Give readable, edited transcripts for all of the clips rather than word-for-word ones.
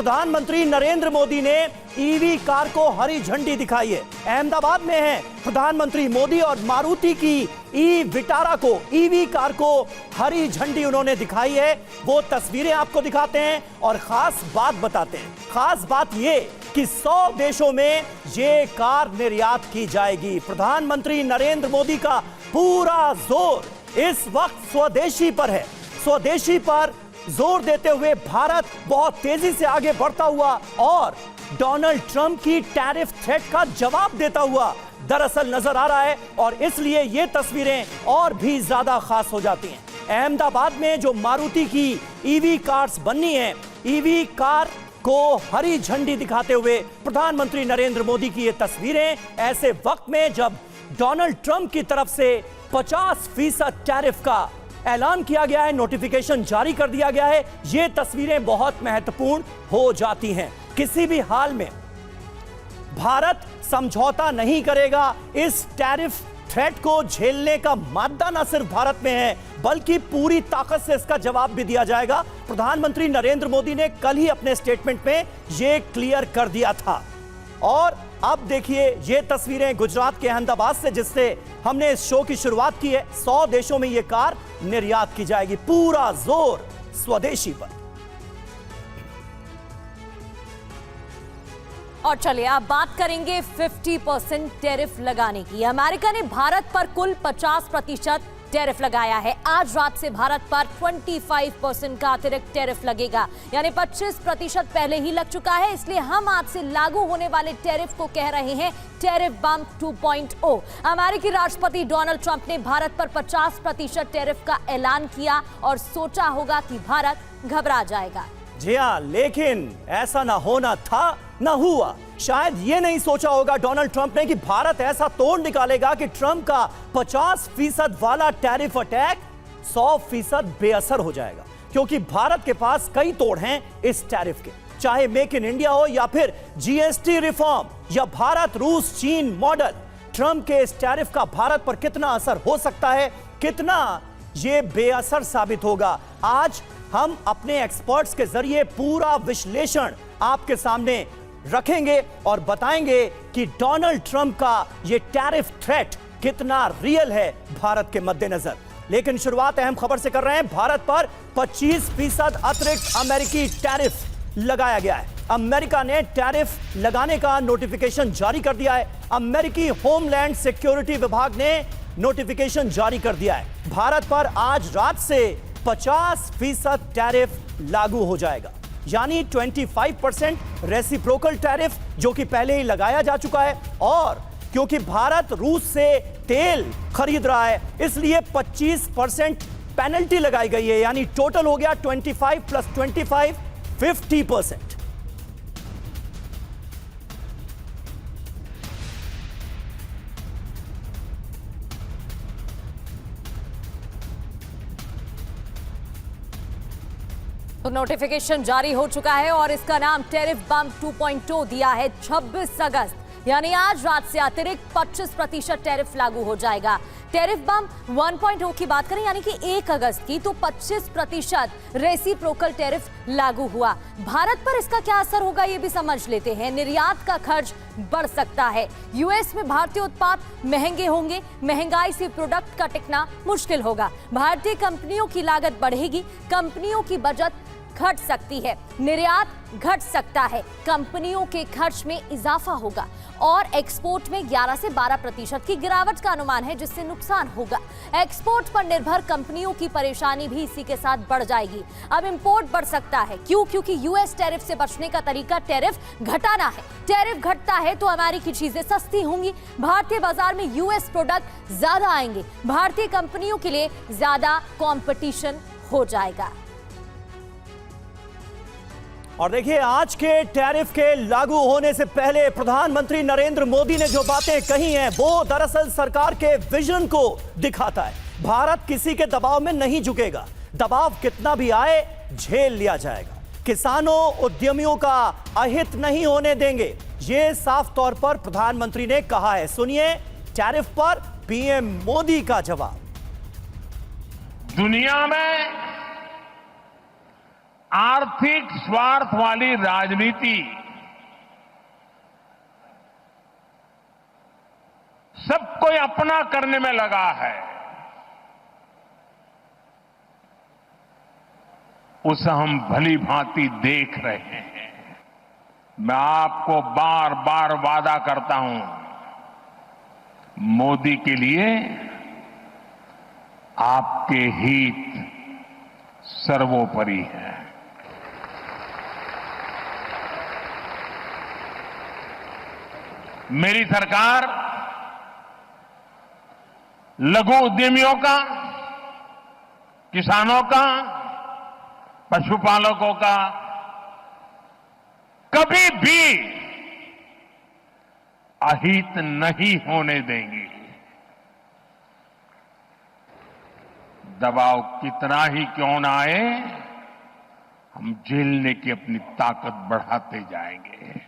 प्रधानमंत्री नरेंद्र मोदी ने EV car को हरी झंडी दिखाई है। अहमदाबाद में है प्रधानमंत्री मोदी और मारुति की ई विटारा को, ईवी कार को हरी झंडी उन्होंने दिखाई है। वो तस्वीरें आपको दिखाते हैं और खास बात बताते हैं। खास बात ये कि 100 देशों में ये कार निर्यात की जाएगी। प्रधानमंत्री नरेंद्र मोदी का पूरा जोर इस वक्त स्वदेशी पर है। स्वदेशी पर जोर देते हुए भारत बहुत तेजी से आगे बढ़ता हुआ और डोनाल्ड ट्रंप की टैरिफ थ्रेट का जवाब देता हुआ दरअसल नजर आ रहा है और इसलिए ये तस्वीरें और भी ज्यादा खास हो जाती हैं। अहमदाबाद में जो मारुति की ईवी कार्स बननी है, ईवी कार को हरी झंडी दिखाते हुए प्रधानमंत्री नरेंद्र मोदी की ये तस्वीरें ऐसे वक्त में जब डोनाल्ड ट्रंप की तरफ से 50% टैरिफ का ऐलान किया गया है, नोटिफिकेशन जारी कर दिया गया है, ये तस्वीरें बहुत महत्वपूर्ण हो जाती हैं। किसी भी हाल में भारत समझौता नहीं करेगा। इस टैरिफ थ्रेट को झेलने का मादा न सिर्फ भारत में है बल्कि पूरी ताकत से इसका जवाब भी दिया जाएगा। प्रधानमंत्री नरेंद्र मोदी ने कल ही अपने स्टेटमेंट में यह क्लियर कर दिया था। और अब देखिए ये तस्वीरें गुजरात के अहमदाबाद से, जिससे हमने इस शो की शुरुआत की है। 100 देशों में यह कार निर्यात की जाएगी। पूरा जोर स्वदेशी पर। और चलिए अब बात करेंगे 50% टैरिफ लगाने की। अमेरिका ने भारत पर कुल 50% टैरिफ लगाया है। आज रात से भारत पर 25% का अतिरिक्त टैरिफ लगेगा, यानी 25% पहले ही लग चुका है। इसलिए हम आज से लागू होने वाले टैरिफ को कह रहे हैं टैरिफ बम 2.0। अमेरिकी राष्ट्रपति डोनाल्ड ट्रंप ने भारत पर 50% टैरिफ का ऐलान किया और सोचा होगा कि भारत घबरा जाएगा। जी हाँ, लेकिन ऐसा ना होना था, ना हुआ। शायद ये नहीं सोचा होगा डोनाल्ड ट्रंप ने कि भारत ऐसा तोड़ निकालेगा कि ट्रंप का 50% वाला टैरिफ अटैक 100% बेअसर हो जाएगा, क्योंकि भारत के पास कई तोड़ हैं इस टैरिफ के। चाहे मेक इन इंडिया हो या फिर जीएसटी रिफॉर्म या भारत रूस चीन मॉडल, ट्रंप के इस टैरिफ का भारत पर कितना असर हो सकता है, कितना ये बेअसर साबित होगा, आज हम अपने एक्सपर्ट्स के जरिए पूरा विश्लेषण आपके सामने रखेंगे और बताएंगे कि डोनाल्ड ट्रंप का यह टैरिफ थ्रेट कितना रियल है भारत के मद्देनजर। लेकिन शुरुआत अहम खबर से कर रहे हैं। भारत पर 25% अतिरिक्त अमेरिकी टैरिफ लगाया गया है। अमेरिका ने टैरिफ लगाने का नोटिफिकेशन जारी कर दिया है। अमेरिकी होमलैंड सिक्योरिटी विभाग ने नोटिफिकेशन जारी कर दिया है। भारत पर आज रात से 50% टैरिफ लागू हो जाएगा, यानी 25% रेसिप्रोकल टैरिफ जो कि पहले ही लगाया जा चुका है। और क्योंकि भारत रूस से तेल खरीद रहा है, इसलिए 25% पेनल्टी लगाई गई है, यानी टोटल हो गया 25 + 25 50%। तो नोटिफिकेशन जारी हो चुका है और इसका नाम टैरिफ बम 2.0 दिया है। 26 अगस्त यानी आज रात से अतिरिक्त 25% टैरिफ लागू हो जाएगा। टैरिफ बम 1.0 की बात करें यानी कि 1 अगस्त की, तो 25% रेसिप्रोकल टैरिफ लागू हुआ। भारत पर इसका क्या असर होगा ये भी समझ लेते हैं। निर्यात का खर्च बढ़ सकता है। यूएस में भारतीय उत्पाद महंगे होंगे, महंगाई से प्रोडक्ट का टिकना मुश्किल होगा। भारतीय कंपनियों की लागत बढ़ेगी, कंपनियों की बचत घट सकती है, निर्यात घट सकता है, कंपनियों के खर्च में इजाफा होगा और एक्सपोर्ट में 11 से 12% की गिरावट का अनुमान है, जिससे नुकसान होगा। एक्सपोर्ट पर निर्भर कंपनियों की परेशानी भी इसी के साथ बढ़ जाएगी। अब इंपोर्ट बढ़ सकता है। क्यों? क्योंकि यूएस टैरिफ से बचने का तरीका टैरिफ घटाना है। टैरिफ घटता है तो अमेरिकी चीजें सस्ती होंगी, भारतीय बाजार में यूएस प्रोडक्ट ज्यादा आएंगे, भारतीय कंपनियों के लिए ज्यादा कंपटीशन हो जाएगा। और देखिए, आज के टैरिफ के लागू होने से पहले प्रधानमंत्री नरेंद्र मोदी ने जो बातें कही हैं वो दरअसल सरकार के विजन को दिखाता है। भारत किसी के दबाव में नहीं झुकेगा, दबाव कितना भी आए झेल लिया जाएगा। किसानों उद्यमियों का अहित नहीं होने देंगे, ये साफ तौर पर प्रधानमंत्री ने कहा है। सुनिए टैरिफ पर पीएम मोदी का जवाब। दुनिया में आर्थिक स्वार्थ वाली राजनीति सबको अपना करने में लगा है, उसे हम भली भांति देख रहे हैं। मैं आपको बार बार वादा करता हूं, मोदी के लिए आपके हित सर्वोपरि है। मेरी सरकार लघु उद्यमियों का, किसानों का, पशुपालकों का कभी भी अहित नहीं होने देंगी। दबाव कितना ही क्यों ना आए, हम झेलने की अपनी ताकत बढ़ाते जाएंगे।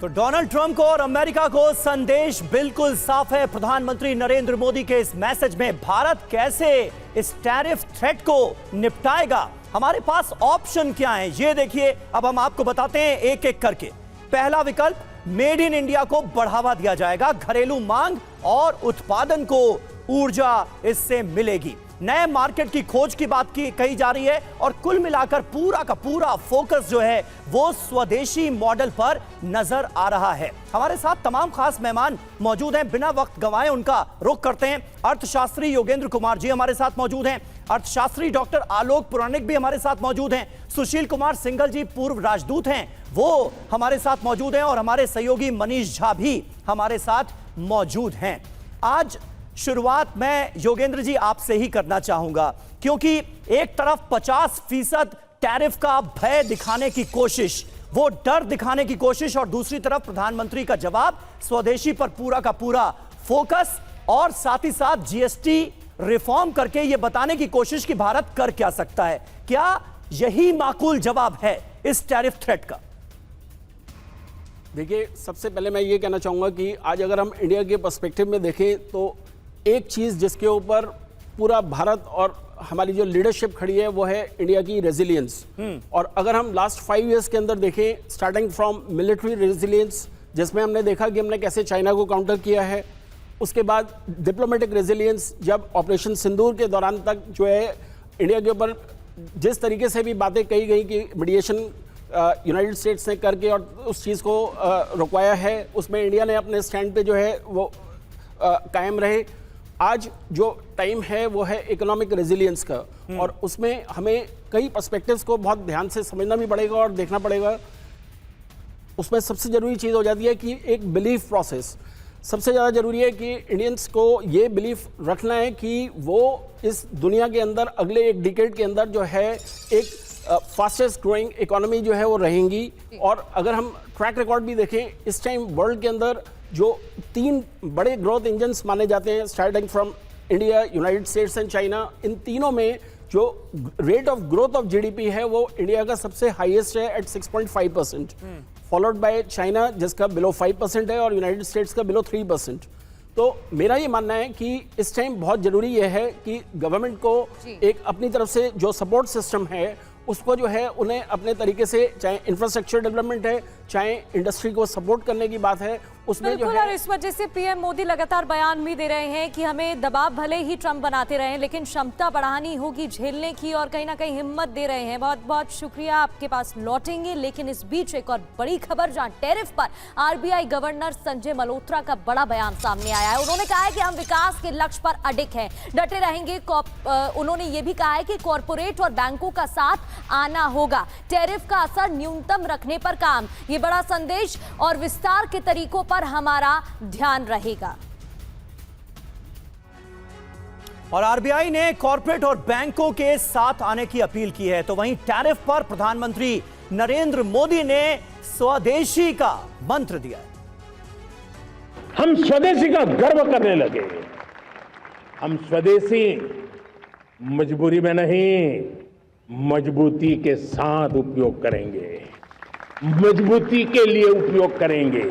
तो डोनाल्ड ट्रंप को और अमेरिका को संदेश बिल्कुल साफ है। प्रधानमंत्री नरेंद्र मोदी के इस मैसेज में भारत कैसे इस टैरिफ थ्रेट को निपटाएगा, हमारे पास ऑप्शन क्या है, ये देखिए। अब हम आपको बताते हैं एक एक करके। पहला विकल्प, मेड इन इंडिया को बढ़ावा दिया जाएगा, घरेलू मांग और उत्पादन को ऊर्जा इससे मिलेगी। नए मार्केट की खोज की बात कही जा रही है और कुल मिलाकर पूरा का पूरा फोकस जो है वो स्वदेशी मॉडल पर नजर आ रहा है। हमारे साथ तमाम खास मेहमान मौजूद हैं, बिना वक्त गंवाए उनका रुख करते हैं। अर्थशास्त्री योगेंद्र कुमार जी हमारे साथ मौजूद हैं, अर्थशास्त्री डॉक्टर आलोक पुराणिक भी हमारे साथ मौजूद हैं, सुशील कुमार सिंघल जी पूर्व राजदूत हैं वो हमारे साथ मौजूद हैं और हमारे सहयोगी मनीष झा भी हमारे साथ मौजूद हैं। आज शुरुआत मैं योगेंद्र जी आपसे ही करना चाहूंगा, क्योंकि एक तरफ 50% टैरिफ का भय दिखाने की कोशिश, वो डर दिखाने की कोशिश, और दूसरी तरफ प्रधानमंत्री का जवाब स्वदेशी पर पूरा का पूरा फोकस, और साथ ही साथ जीएसटी रिफॉर्म करके ये बताने की कोशिश कि भारत कर क्या सकता है। क्या यही माकूल जवाब है इस टैरिफ थ्रेट का? देखिए, सबसे पहले मैं ये कहना चाहूंगा कि आज अगर हम इंडिया के पर्सपेक्टिव में देखें तो एक चीज़ जिसके ऊपर पूरा भारत और हमारी जो लीडरशिप खड़ी है वो है इंडिया की रेजिलियंस। और अगर हम लास्ट 5 इयर्स के अंदर देखें, स्टार्टिंग फ्रॉम मिलिट्री रेजिलियंस, जिसमें हमने देखा कि हमने कैसे चाइना को काउंटर किया है, उसके बाद डिप्लोमेटिक रेजिलियंस, जब ऑपरेशन सिंदूर के दौरान तक जो है इंडिया के ऊपर जिस तरीके से भी बातें कही गई कि मीडिएशन यूनाइटेड स्टेट्स ने करके और उस चीज़ को रुकवाया है, उसमें इंडिया ने अपने स्टैंड पे जो है वो कायम रहे। आज जो टाइम है वो है इकोनॉमिक रेजिलियंस का, और उसमें हमें कई पर्सपेक्टिव्स को बहुत ध्यान से समझना भी पड़ेगा और देखना पड़ेगा। उसमें सबसे ज़रूरी चीज़ हो जाती है कि एक बिलीफ प्रोसेस सबसे ज़्यादा ज़रूरी है कि इंडियंस को ये बिलीफ रखना है कि वो इस दुनिया के अंदर अगले एक डिकेड के अंदर जो है एक फास्टेस्ट ग्रोइंग इकोनॉमी जो है वो रहेंगी। और अगर हम ट्रैक रिकॉर्ड भी देखें, इस टाइम वर्ल्ड के अंदर जो 3 बड़े ग्रोथ इंजन्स माने जाते हैं, starting from India, United States and China, इन तीनों में जो rate of growth of GDP है वो इंडिया का सबसे हाईएस्ट है एट 6.5%, फॉलोड बाय चाइना जिसका बिलो 5% है और यूनाइटेड स्टेट्स का बिलो 3%। तो मेरा ये मानना है कि इस टाइम बहुत जरूरी यह है कि गवर्नमेंट को एक अपनी तरफ से जो सपोर्ट सिस्टम है उसको जो है उन्हें अपने तरीके से, चाहे इंफ्रास्ट्रक्चर डेवलपमेंट है, चाहे इंडस्ट्री को सपोर्ट करने की बात है, उसमें जो है। और इस वजह से पीएम मोदी लगातार बयान भी दे रहे हैं कि हमें दबाव भले ही ट्रंप बनाते रहे लेकिन क्षमता बढ़ानी होगी झेलने की, और कहीं ना कहीं हिम्मत दे रहे हैं। बहुत बहुत शुक्रिया, आपके पास लौटेंगे। लेकिन इस बीच एक और बड़ी खबर, जहां टैरिफ पर आरबीआई गवर्नर संजय मल्होत्रा का बड़ा बयान सामने आया है। उन्होंने कहा है कि हम विकास के लक्ष्य पर अडिग हैं, डटे रहेंगे। उन्होंने ये भी कहा है कि कॉरपोरेट और बैंकों का साथ आना होगा, टैरिफ का असर न्यूनतम रखने पर काम। ये बड़ा संदेश और विस्तार के तरीकों पर हमारा ध्यान रहेगा। और आरबीआई ने कॉरपोरेट और बैंकों के साथ आने की अपील की है। तो वहीं टैरिफ पर प्रधानमंत्री नरेंद्र मोदी ने स्वदेशी का मंत्र दिया है। हम स्वदेशी का गर्व करने लगे। हम स्वदेशी मजबूरी में नहीं, मजबूती के साथ उपयोग करेंगे, मजबूती के लिए उपयोग करेंगे,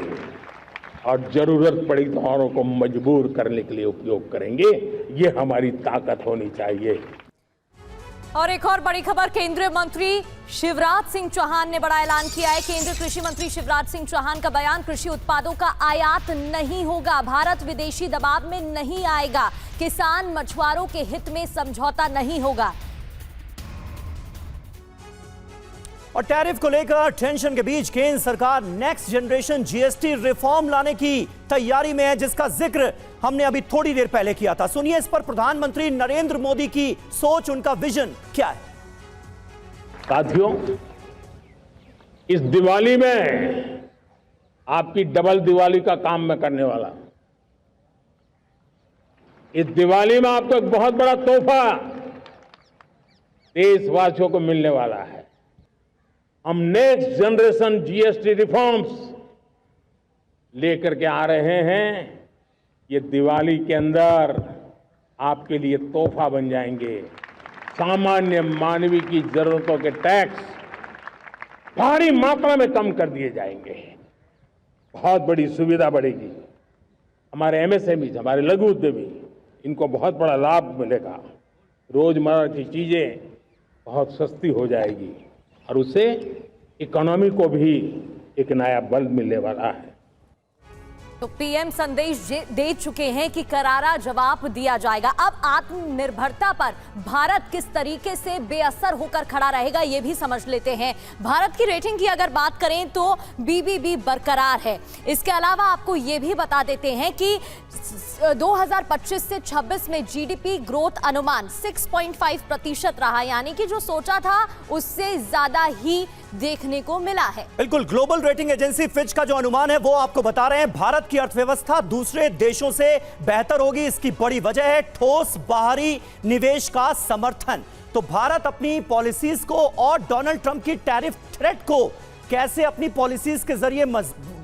और जरूरत पड़ी तो औरों को मजबूर करने के लिए उपयोग करेंगे। ये हमारी ताकत होनी चाहिए। और एक और बड़ी खबर, केंद्रीय मंत्री शिवराज सिंह चौहान ने बड़ा ऐलान किया है। केंद्रीय कृषि मंत्री शिवराज सिंह चौहान का बयान, कृषि उत्पादों का आयात नहीं होगा, भारत विदेशी दबाव में नहीं आएगा, किसान मछुआरों के हित में समझौता नहीं होगा। और टैरिफ को लेकर टेंशन के बीच केंद्र सरकार नेक्स्ट जनरेशन जीएसटी रिफॉर्म लाने की तैयारी में है, जिसका जिक्र हमने अभी थोड़ी देर पहले किया था। सुनिए इस पर प्रधानमंत्री नरेंद्र मोदी की सोच, उनका विजन क्या है। साथियों, इस दिवाली में आपकी डबल दिवाली का काम मैं करने वाला हूं। इस दिवाली में आपको एक बहुत बड़ा तोहफा देशवासियों को मिलने वाला है। हम नेक्स्ट जनरेशन जीएसटी रिफॉर्म्स लेकर के आ रहे हैं। ये दिवाली के अंदर आपके लिए तोहफा बन जाएंगे। सामान्य मानवीय की जरूरतों के टैक्स भारी मात्रा में कम कर दिए जाएंगे। बहुत बड़ी सुविधा बढ़ेगी। हमारे एमएसएमई, हमारे लघु उद्यमी, इनको बहुत बड़ा लाभ मिलेगा। रोजमर्रा की चीजें बहुत सस्ती हो जाएगी और उससे इकोनॉमी को भी एक नया बल मिलने वाला है। तो पीएम संदेश दे चुके हैं कि करारा जवाब दिया जाएगा। अब आत्मनिर्भरता पर भारत किस तरीके से बेअसर होकर खड़ा रहेगा, ये भी समझ लेते हैं। भारत की रेटिंग की अगर बात करें तो बीबीबी बरकरार है। इसके अलावा आपको ये भी बता देते हैं कि 2025 से 26 में जीडीपी ग्रोथ अनुमान 6.5% रहा, यानी कि जो सोचा था उससे ज्यादा ही देखने को मिला है। बिल्कुल, ग्लोबल रेटिंग एजेंसी फिच का जो अनुमान है वो आपको बता रहे हैं भारत की अर्थव्यवस्था दूसरे देशों से बेहतर होगी। इसकी बड़ी वजह है ठोस बाहरी निवेश का समर्थन। तो भारत अपनी पॉलिसीज को और डोनाल्ड ट्रंप की टैरिफ थ्रेट को कैसे अपनी पॉलिसीज के जरिए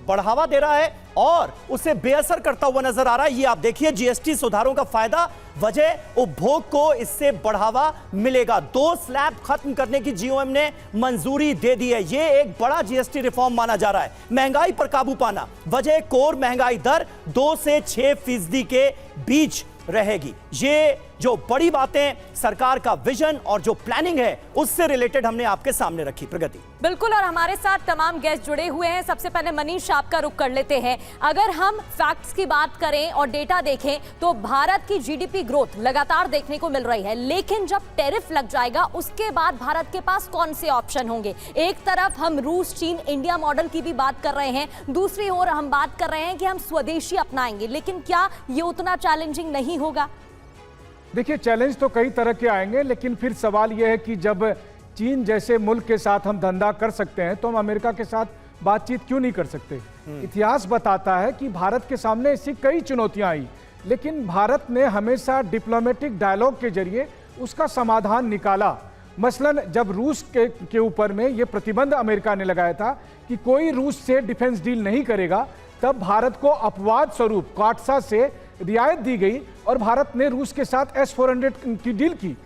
बढ़ावा दे रहा है और उसे बेअसर करता हुआ नजर आ रहा है। ये आप देखिए, जीएसटी सुधारों का फायदा, वजह उपभोग को इससे बढ़ावा मिलेगा। 2 स्लैब खत्म करने की जीओएम ने मंजूरी दे दी है। ये एक बड़ा जीएसटी रिफॉर्म माना जा रहा है। महंगाई पर काबू पाना, वजह कोर महंगाई दर 2 से 6% के बीच रहेगी। ये जो बड़ी बातें, सरकार का विजन और जो प्लानिंग है उससे रिलेटेड हमने आपके सामने रखी। प्रगति बिल्कुल, और हमारे साथ तमाम गेस्ट जुड़े हुए हैं। सबसे पहले मनीष, आपका रुख कर लेते हैं। अगर हम फैक्ट्स की बात करें और डेटा देखें तो भारत की जीडीपी ग्रोथ लगातार देखने को मिल रही है, लेकिन जब टैरिफ लग जाएगा उसके बाद भारत के पास कौन से ऑप्शन होंगे? एक तरफ हम रूस, चीन, इंडिया मॉडल की भी बात कर रहे हैं, दूसरी ओर हम बात कर रहे हैं कि हम स्वदेशी अपनाएंगे, लेकिन क्या ये उतना चैलेंजिंग नहीं होगा? देखिए, चैलेंज तो कई तरह के आएंगे, लेकिन फिर सवाल यह है कि जब चीन जैसे मुल्क के साथ हम धंधा कर सकते हैं तो हम अमेरिका के साथ बातचीत क्यों नहीं कर सकते? इतिहास बताता है कि भारत के सामने ऐसी कई चुनौतियां आई, लेकिन भारत ने हमेशा डिप्लोमेटिक डायलॉग के जरिए उसका समाधान निकाला। मसलन जब रूस के ऊपर में ये प्रतिबंध अमेरिका ने लगाया था कि कोई रूस से डिफेंस डील नहीं करेगा, तब भारत को अपवाद स्वरूप क्वाटसा से रियायत दी गई और भारत ने रूस के साथ S-400 की डील की,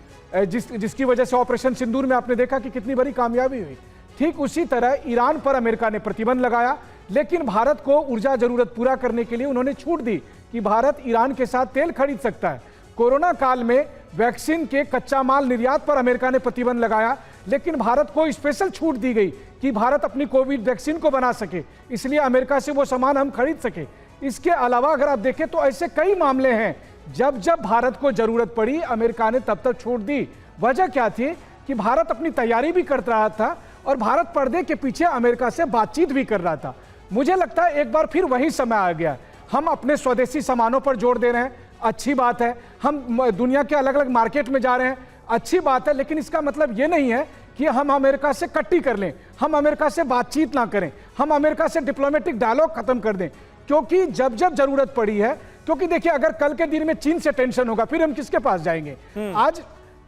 जिसकी वजह से ऑपरेशन सिंदूर में आपने देखा कि कितनी बड़ी कामयाबी हुई। ठीक उसी तरह ईरान पर अमेरिका ने प्रतिबंध लगाया, लेकिन भारत को ऊर्जा जरूरत पूरा करने के लिए उन्होंने छूट दी कि भारत ईरान के साथ तेल खरीद सकता है। कोरोना काल में वैक्सीन के कच्चा माल निर्यात पर अमेरिका ने प्रतिबंध लगाया, लेकिन भारत को स्पेशल छूट दी गई कि भारत अपनी कोविड वैक्सीन को बना सके, इसलिए अमेरिका से वो सामान हम खरीद सके। इसके अलावा अगर आप देखें तो ऐसे कई मामले हैं जब जब भारत को जरूरत पड़ी अमेरिका ने तब तक छूट दी। वजह क्या थी कि भारत अपनी तैयारी भी कर रहा था और भारत पर्दे के पीछे अमेरिका से बातचीत भी कर रहा था। मुझे लगता है एक बार फिर वही समय आ गया। हम अपने स्वदेशी सामानों पर जोर दे रहे हैं, अच्छी बात है। हम दुनिया के अलग अलग मार्केट में जा रहे हैं, अच्छी बात है, लेकिन इसका मतलब ये नहीं है कि हम अमेरिका से कट्टी कर लें, हम अमेरिका से बातचीत ना करें, हम अमेरिका से डिप्लोमेटिक डायलॉग खत्म कर दें। क्योंकि जब जब जरूरत पड़ी है, क्योंकि देखिए अगर कल के दिन में चीन से टेंशन होगा फिर हम किसके पास जाएंगे? आज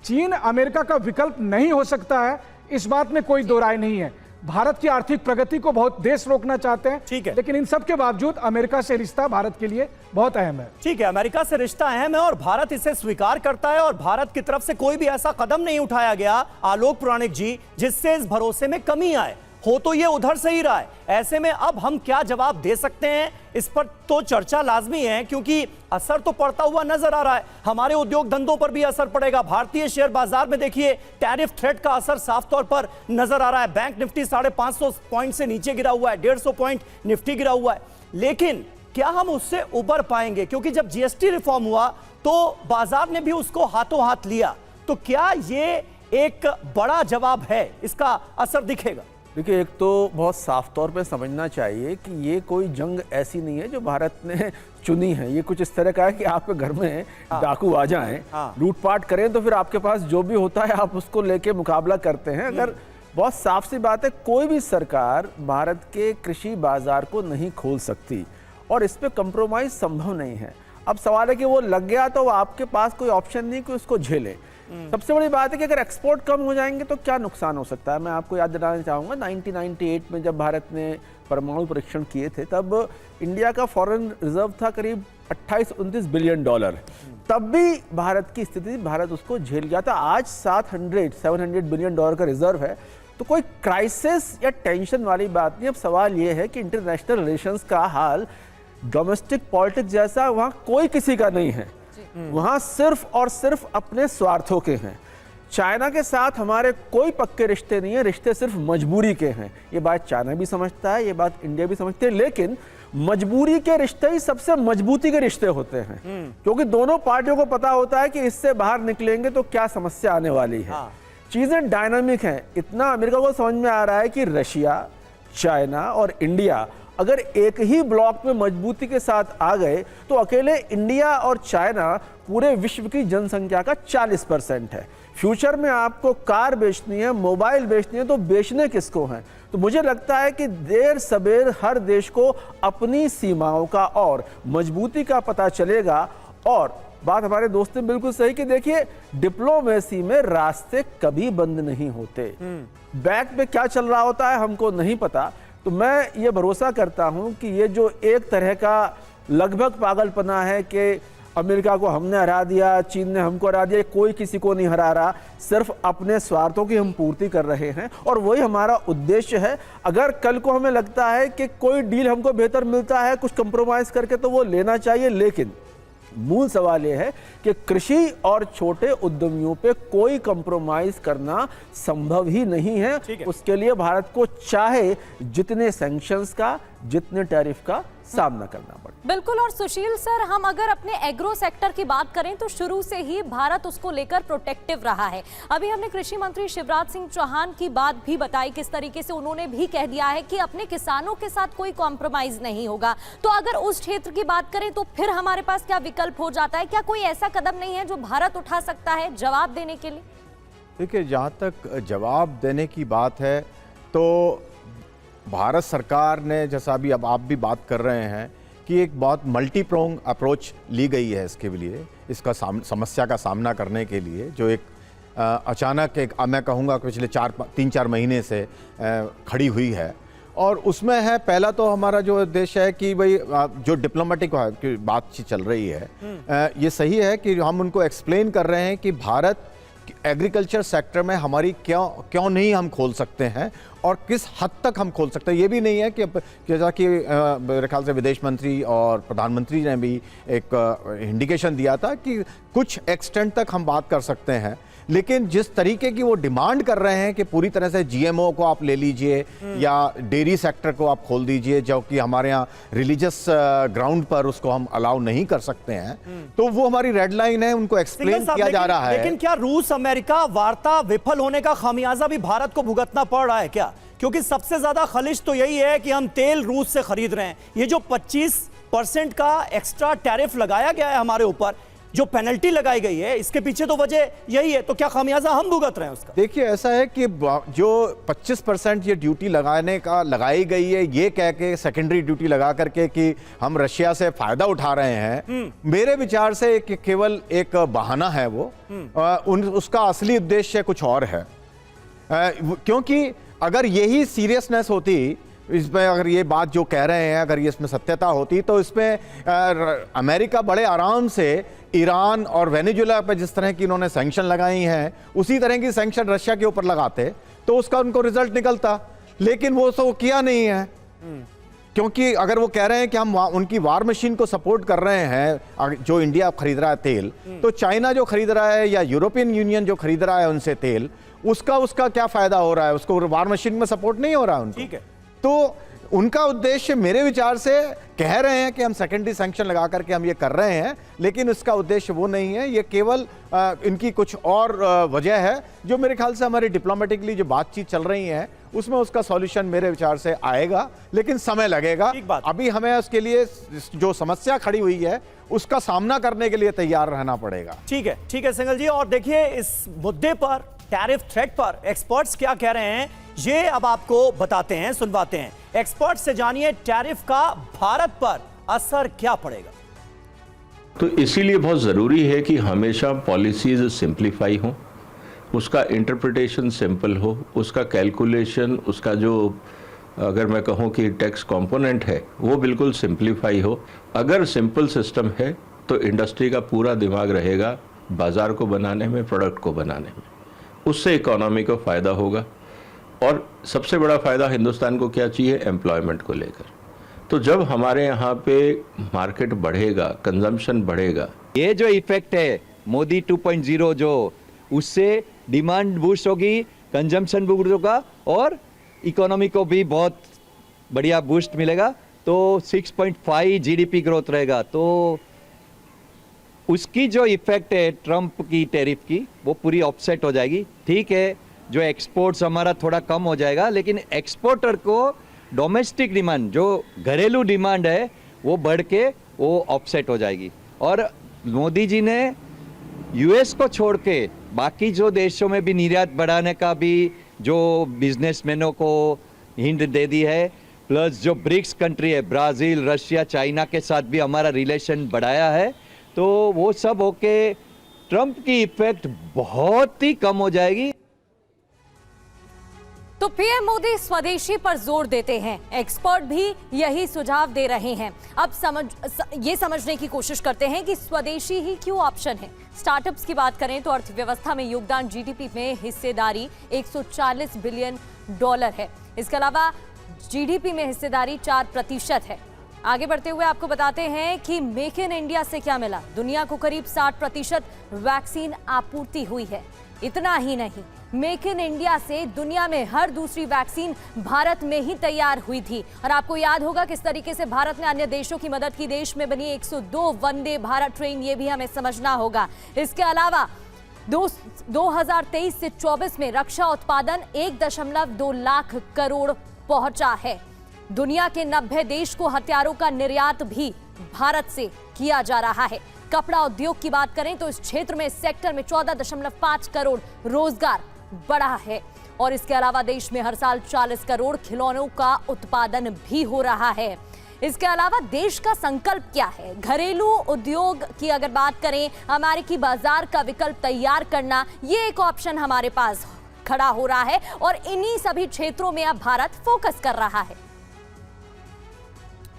चीन अमेरिका का विकल्प नहीं हो सकता है, इस बात में कोई दो राय नहीं है। भारत की आर्थिक प्रगति को बहुत देश रोकना चाहते हैं, ठीक है, लेकिन इन सब के बावजूद अमेरिका से रिश्ता भारत के लिए बहुत अहम है। ठीक है, अमेरिका से रिश्ता अहम है और भारत इसे स्वीकार करता है और भारत की तरफ से कोई भी ऐसा कदम नहीं उठाया गया, आलोक पुराणिक जी, जिससे इस भरोसे में कमी आए। हो तो ये उधर से ही रहा है। ऐसे में अब हम क्या जवाब दे सकते हैं, इस पर तो चर्चा लाजमी है, क्योंकि असर तो पड़ता हुआ नजर आ रहा है। हमारे उद्योग धंधों पर भी असर पड़ेगा। भारतीय शेयर बाजार में देखिए टैरिफ थ्रेट का असर साफ तौर पर नजर आ रहा है। बैंक निफ्टी 550 पॉइंट से नीचे गिरा हुआ है, 150 पॉइंट निफ्टी गिरा हुआ है। लेकिन क्या हम उससे उबर पाएंगे? क्योंकि जब जीएसटी रिफॉर्म हुआ तो बाजार ने भी उसको हाथों हाथ लिया। तो क्या ये एक बड़ा जवाब है, इसका असर दिखेगा? देखिए, एक तो बहुत साफ तौर पे समझना चाहिए कि ये कोई जंग ऐसी नहीं है जो भारत ने चुनी है। ये कुछ इस तरह का है कि आपके घर में डाकू आ जाएं, लूटपाट करें, तो फिर आपके पास जो भी होता है आप उसको लेके मुकाबला करते हैं। अगर बहुत साफ सी बात है, कोई भी सरकार भारत के कृषि बाजार को नहीं खोल सकती और इस पे कंप्रोमाइज संभव नहीं है। अब सवाल है कि वो लग गया तो आपके पास कोई ऑप्शन नहीं कि उसको झेले। सबसे बड़ी बात है कि अगर एक्सपोर्ट कम हो जाएंगे तो क्या नुकसान हो सकता है। मैं आपको याद दिलाना चाहूँगा 1998 में जब भारत ने परमाणु परीक्षण किए थे, तब इंडिया का फॉरेन रिजर्व था करीब 28-29 बिलियन डॉलर। तब भी भारत की स्थिति, भारत उसको झेल गया था। आज 700 बिलियन डॉलर का रिजर्व है, तो कोई क्राइसिस या टेंशन वाली बात नहीं। अब सवाल ये है कि इंटरनेशनल रिलेशंस का हाल डोमेस्टिक पॉलिटिक्स जैसा वहाँ कोई किसी का नहीं है। वहाँ सिर्फ और सिर्फ अपने स्वार्थों के हैं। चाइना के साथ हमारे कोई पक्के रिश्ते नहीं है, रिश्ते सिर्फ मजबूरी के हैं। ये बात चाइना भी समझता है, ये बात इंडिया भी समझते है। लेकिन मजबूरी के रिश्ते ही सबसे मजबूती के रिश्ते होते हैं, क्योंकि दोनों पार्टियों को पता होता है कि इससे बाहर निकलेंगे तो क्या समस्या आने वाली है। चीजें डायनामिक हैं। इतना अमेरिका को समझ में आ रहा है कि रशिया, चाइना और इंडिया अगर एक ही ब्लॉक में मजबूती के साथ आ गए तो अकेले इंडिया और चाइना पूरे विश्व की जनसंख्या का 40% है। फ्यूचर में आपको कार बेचनी है, मोबाइल बेचनी है, तो बेचने किसको हैं? तो मुझे लगता है कि देर सबेर हर देश को अपनी सीमाओं का और मजबूती का पता चलेगा। और बात हमारे दोस्त ने बिल्कुल सही कि देखिए, डिप्लोमेसी में रास्ते कभी बंद नहीं होते। बैक पे क्या चल रहा होता है हमको नहीं पता। तो मैं ये भरोसा करता हूं कि ये जो एक तरह का लगभग पागलपना है कि अमेरिका को हमने हरा दिया, चीन ने हमको हरा दिया, कोई किसी को नहीं हरा रहा, सिर्फ अपने स्वार्थों की हम पूर्ति कर रहे हैं और वही हमारा उद्देश्य है। अगर कल को हमें लगता है कि कोई डील हमको बेहतर मिलता है कुछ कंप्रोमाइज करके, तो वो लेना चाहिए। लेकिन मूल सवाल यह है कि कृषि और छोटे उद्यमियों पे कोई कंप्रोमाइज करना संभव ही नहीं है। उसके लिए भारत को चाहे जितने सैंक्शंस का, जितने टैरिफ का सामना करना पड़े। बिल्कुल। और सुशील सर, हम अगर अपने एग्रो सेक्टर की बात करें तो शुरू से ही भारत उसको लेकर प्रोटेक्टिव रहा है। अभी हमने कृषि मंत्री शिवराज सिंह चौहान की बात भी बताई, किस तरीके से उन्होंने भी कह दिया है कि अपने किसानों के साथ कोई कॉम्प्रोमाइज नहीं होगा। तो अगर उस क्षेत्र की बात करें तो फिर हमारे पास क्या विकल्प हो जाता है? क्या कोई ऐसा कदम नहीं है जो भारत उठा सकता है जवाब देने के लिए? देखिए, जहाँ तक जवाब देने की बात है तो भारत सरकार ने, जैसा अभी अब आप भी बात कर रहे हैं, कि एक बहुत मल्टी प्रोंग अप्रोच ली गई है इसके लिए, इसका समस्या का सामना करने के लिए, जो एक अचानक एक मैं कहूँगा पिछले 3-4 महीने से खड़ी हुई है। और उसमें है, पहला तो हमारा जो उद्देश्य है कि भाई जो डिप्लोमेटिक बातचीत चल रही है, ये सही है कि हम उनको एक्सप्लेन कर रहे हैं कि भारत एग्रीकल्चर सेक्टर में हमारी क्यों नहीं हम खोल सकते हैं और किस हद तक हम खोल सकते हैं। ये भी नहीं है कि जैसा कि मेरे ख्याल से विदेश मंत्री और प्रधानमंत्री ने भी एक इंडिकेशन दिया था कि कुछ एक्सटेंट तक हम बात कर सकते हैं, लेकिन जिस तरीके की वो डिमांड कर रहे हैं कि पूरी तरह से जीएमओ को आप ले लीजिए या डेयरी सेक्टर को आप खोल दीजिए, जो कि हमारे यहाँ रिलीजियस ग्राउंड पर उसको हम अलाउ नहीं कर सकते हैं, तो वो हमारी रेड लाइन है, उनको एक्सप्लेन किया जा रहा है। लेकिन क्या रूस अमेरिका वार्ता विफल होने का खामियाजा भी भारत को भुगतना पड़ रहा है क्या? क्योंकि सबसे ज्यादा खलिश तो यही है कि हम तेल रूस से खरीद रहे हैं। ये जो 25% का एक्स्ट्रा टैरिफ लगाया गया है हमारे ऊपर, जो पेनल्टी लगाई गई है, इसके पीछे तो वजह यही है। तो क्या खामियाजा हम भुगत रहे हैं उसका? देखिए, ऐसा है कि जो 25% ये ड्यूटी लगाई गई है, ये कह के सेकेंडरी ड्यूटी लगा करके कि हम रशिया से फायदा उठा रहे हैं, मेरे विचार से केवल एक बहाना है वो। उसका असली उद्देश्य कुछ और है। क्योंकि अगर यही सीरियसनेस होती इसमें, अगर ये बात जो कह रहे हैं अगर ये इसमें सत्यता होती, तो इसमें अमेरिका बड़े आराम से ईरान और वेनेजुएला पर जिस तरह की इन्होंने सैंक्शन लगाई हैं, उसी तरह की सैंक्शन रशिया के ऊपर लगाते तो उसका उनको रिजल्ट निकलता। लेकिन वो तो किया नहीं है, क्योंकि अगर वो कह रहे हैं कि हम उनकी वार मशीन को सपोर्ट कर रहे हैं, जो इंडिया खरीद रहा है तेल, तो चाइना जो खरीद रहा है या यूरोपियन यूनियन जो खरीद रहा है उनसे तेल, उसका क्या फायदा हो रहा है? उसको वार मशीन में सपोर्ट नहीं हो रहा है उनको। ठीक है। तो उनका उद्देश्य मेरे विचार से, कह रहे हैं कि हम सेकेंडरी सैंक्शन लगा करके हम ये कर रहे हैं, लेकिन उसका उद्देश्य वो नहीं है। ये केवल इनकी कुछ और वजह है, जो मेरे ख्याल से हमारी डिप्लोमेटिकली जो बातचीत चल रही है उसमें उसका सॉल्यूशन मेरे विचार से आएगा, लेकिन समय लगेगा। अभी हमें उसके लिए जो समस्या खड़ी हुई है उसका सामना करने के लिए तैयार रहना पड़ेगा। ठीक है सिंघल जी। और देखिए, इस मुद्दे पर, टैरिफ थ्रेट पर एक्सपर्ट्स क्या कह रहे हैं, ये अब आपको बताते हैं, सुनवाते हैं। एक्सपर्ट से जानिए टैरिफ का भारत पर असर क्या पड़ेगा। तो इसीलिए बहुत ज़रूरी है कि हमेशा पॉलिसीज सिंप्लीफाई हो, उसका इंटरप्रिटेशन सिंपल हो, उसका कैलकुलेशन, उसका जो अगर मैं कहूँ कि टैक्स कंपोनेंट है वो बिल्कुल सिंप्लीफाई हो। अगर सिंपल सिस्टम है तो इंडस्ट्री का पूरा दिमाग रहेगा बाज़ार को बनाने में, प्रोडक्ट को बनाने में, उससे इकोनॉमी को फ़ायदा होगा। और सबसे बड़ा फ़ायदा हिंदुस्तान को क्या चाहिए? एम्प्लॉयमेंट को लेकर। तो जब हमारे यहाँ पे मार्केट बढ़ेगा, कंजम्पशन बढ़ेगा, ये जो इफेक्ट है मोदी 2.0 जो, उससे डिमांड बूस्ट होगी, कंजम्पशन बूस्ट होगा और इकोनॉमी को भी बहुत बढ़िया बूस्ट मिलेगा। तो 6.5 जीडीपी ग्रोथ रहेगा। तो उसकी जो इफेक्ट है ट्रंप की टैरिफ की, वो पूरी ऑफसेट हो जाएगी। ठीक है, जो एक्सपोर्ट्स हमारा थोड़ा कम हो जाएगा, लेकिन एक्सपोर्टर को डोमेस्टिक डिमांड, जो घरेलू डिमांड है, वो बढ़ के वो ऑफसेट हो जाएगी। और मोदी जी ने यूएस को छोड़ के बाकी जो देशों में भी निर्यात बढ़ाने का भी जो बिजनेसमैनों को हिंट दे दी है, प्लस जो ब्रिक्स कंट्री है, ब्राज़ील, रशिया, चाइना के साथ भी हमारा रिलेशन बढ़ाया है, तो वो सब होके ट्रंप की इफेक्ट बहुत ही कम हो जाएगी। तो पीएम मोदी स्वदेशी पर जोर देते हैं, एक्सपर्ट भी यही सुझाव दे रहे हैं। अब ये समझने की कोशिश करते हैं कि स्वदेशी ही क्यों ऑप्शन है। स्टार्टअप्स की बात करें तो अर्थव्यवस्था में योगदान, जीडीपी में हिस्सेदारी 140 बिलियन डॉलर है। इसके अलावा जीडीपी में हिस्सेदारी 4% है। आगे बढ़ते हुए आपको बताते हैं कि मेक इन इंडिया से क्या मिला। दुनिया को करीब 60% वैक्सीन आपूर्ति हुई है। इतना ही नहीं, मेक इन इंडिया से दुनिया में हर दूसरी वैक्सीन भारत में ही तैयार हुई थी। और आपको याद होगा किस तरीके से भारत ने अन्य देशों की मदद की। देश में बनी 102 वंदे भारत ट्रेन, ये भी हमें समझना होगा। इसके अलावा 2023 से 24 में रक्षा उत्पादन 1.2 लाख करोड़ पहुंचा है। दुनिया के 90 देश को हथियारों का निर्यात भी भारत से किया जा रहा है। कपड़ा उद्योग की बात करें तो इस क्षेत्र में, इस सेक्टर में 14.5 करोड़ रोजगार बढ़ा है। और इसके अलावा देश में हर साल 40 करोड़ खिलौनों का उत्पादन भी हो रहा है। इसके अलावा देश का संकल्प क्या है? घरेलू उद्योग की अगर बात करें, अमेरिकी बाजार का विकल्प तैयार करना, ये एक ऑप्शन हमारे पास खड़ा हो रहा है। और इन्हीं सभी क्षेत्रों में अब भारत फोकस कर रहा है।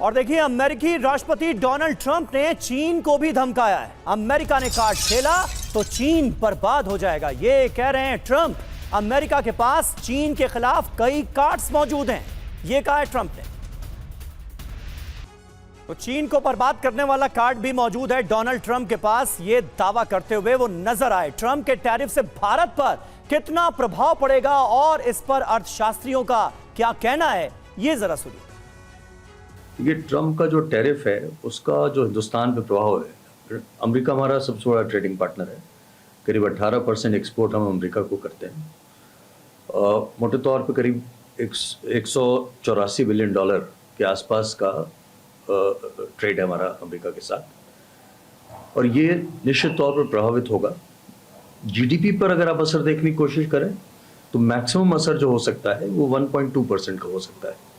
और देखिए, अमेरिकी राष्ट्रपति डोनाल्ड ट्रंप ने चीन को भी धमकाया है। अमेरिका ने कार्ड खेला तो चीन बर्बाद हो जाएगा, ये कह रहे हैं ट्रंप। अमेरिका के पास चीन के खिलाफ कई कार्ड्स मौजूद हैं, ये कहा है ट्रंप ने। तो चीन को बर्बाद करने वाला कार्ड भी मौजूद है डोनाल्ड ट्रंप के पास, ये दावा करते हुए वो नजर आए। ट्रंप के टैरिफ से भारत पर कितना प्रभाव पड़ेगा और इस पर अर्थशास्त्रियों का क्या कहना है, ये जरा सुनिए। ये ट्रम्प का जो टैरिफ है उसका जो हिंदुस्तान पे प्रभाव है, अमेरिका हमारा सबसे बड़ा ट्रेडिंग पार्टनर है। करीब 18% एक्सपोर्ट हम अमेरिका को करते हैं। मोटे तौर पे करीब 184 बिलियन डॉलर के आसपास का ट्रेड है हमारा अमेरिका के साथ। और ये निश्चित तौर पर प्रभावित होगा। जीडीपी पर अगर आप असर देखने की कोशिश करें तो मैक्सिमम असर जो हो सकता है वो 1.2% का हो सकता है।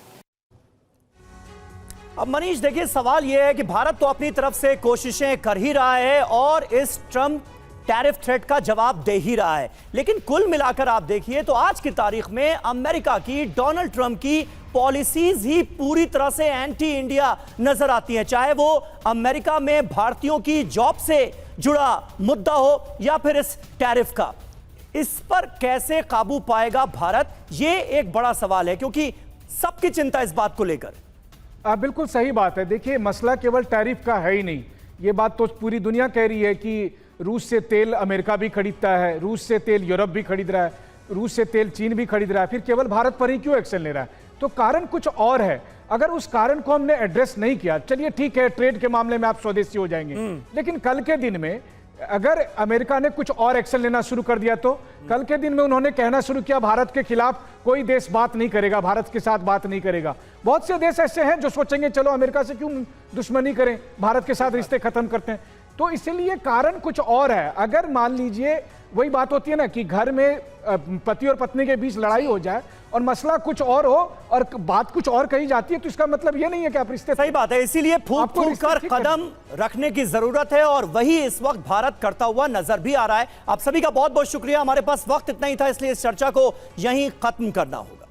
अब मनीष, देखिए, सवाल यह है कि भारत तो अपनी तरफ से कोशिशें कर ही रहा है और इस ट्रंप टैरिफ थ्रेट का जवाब दे ही रहा है, लेकिन कुल मिलाकर आप देखिए तो आज की तारीख में अमेरिका की, डोनाल्ड ट्रंप की पॉलिसीज ही पूरी तरह से एंटी इंडिया नजर आती हैं। चाहे वो अमेरिका में भारतीयों की जॉब से जुड़ा मुद्दा हो या फिर इस टैरिफ का। इस पर कैसे काबू पाएगा भारत, ये एक बड़ा सवाल है, क्योंकि सबकी चिंता इस बात को लेकर। बिल्कुल सही बात है। देखिए, मसला केवल टैरिफ का है ही नहीं, ये बात तो पूरी दुनिया कह रही है कि रूस से तेल अमेरिका भी खरीदता है, रूस से तेल यूरोप भी खरीद रहा है, रूस से तेल चीन भी खरीद रहा है, फिर केवल भारत पर ही क्यों एक्शन ले रहा है? तो कारण कुछ और है। अगर उस कारण को हमने एड्रेस नहीं किया, चलिए ठीक है, ट्रेड के मामले में आप स्वदेशी हो जाएंगे, लेकिन कल के दिन में अगर अमेरिका ने कुछ और एक्शन लेना शुरू कर दिया, तो कल के दिन में उन्होंने कहना शुरू किया भारत के खिलाफ कोई देश बात नहीं करेगा, भारत के साथ बात नहीं करेगा। बहुत से देश ऐसे हैं जो सोचेंगे चलो अमेरिका से क्यों दुश्मनी करें, भारत के साथ रिश्ते खत्म करते हैं। तो इसलिए कारण कुछ और है। अगर मान लीजिए वही बात होती है ना कि घर में पति और पत्नी के बीच लड़ाई हो जाए और मसला कुछ और हो और बात कुछ और कही जाती है, तो इसका मतलब ये नहीं है कि आप रिश्ते। सही बात है, इसीलिए फूंक फूंक कर कदम रखने की जरूरत है और वही इस वक्त भारत करता हुआ नजर भी आ रहा है। आप सभी का बहुत बहुत शुक्रिया। हमारे पास वक्त इतना ही था, इसलिए इस चर्चा को यहीं खत्म करना होगा।